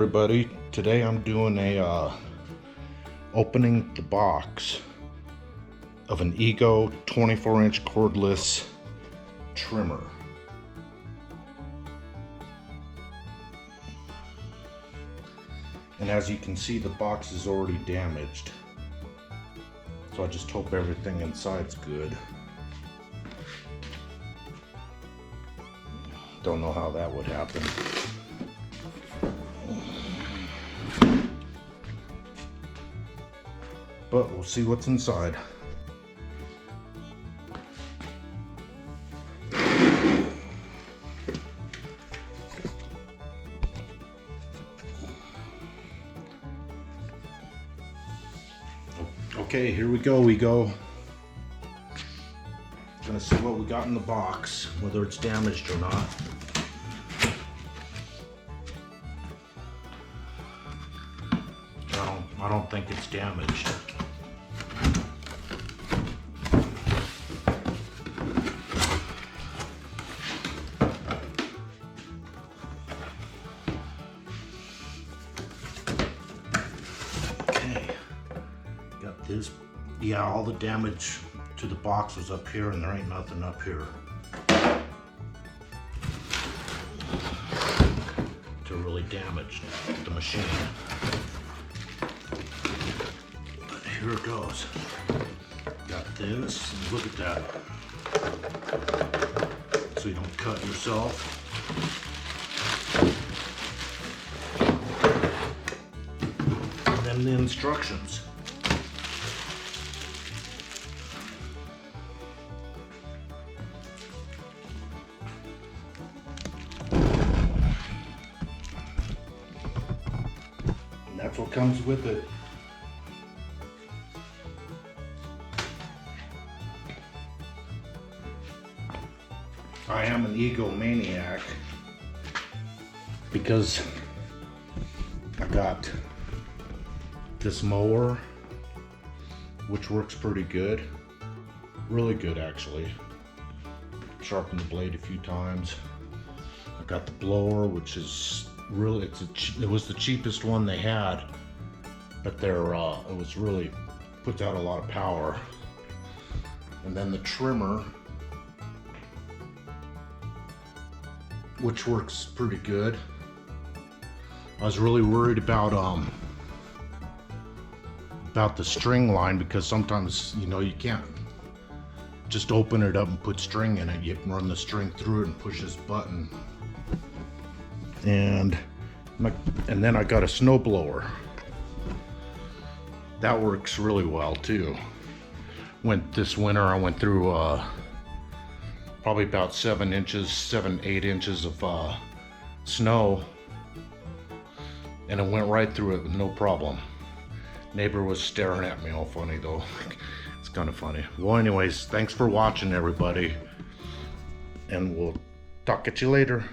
everybody. Today I'm doing a opening the box of an Ego 24-inch cordless trimmer. And as you can see, the box is already damaged, so I just hope everything inside's good. Don't know how that would happen. But we'll see what's inside. Okay, here we go. Gonna see what we got in the box, whether it's damaged or not. No, I don't think it's damaged. This, yeah, all the damage to the box was up here, and there ain't nothing up here to really damage the machine. But here it goes. Got this. Look at that. So you don't cut yourself. And then the instructions. That's what comes with it. I am an Ego maniac because I got this mower, which works pretty good, really good actually. Sharpened the blade a few times. I got the blower, which is really, it was the cheapest one they had, but it was really puts out a lot of power. And then the trimmer, which works pretty good. I was really worried about the string line, because sometimes, you know, you can't just open it up and put string in it. You run the string through it and push this button. And then I got a snow blower. That works really well too. This winter I went through probably about 7-8 inches of snow, and it went right through it with no problem. Neighbor was staring at me all funny though. It's kind of funny. Well, anyways, thanks for watching everybody, and we'll talk at you later.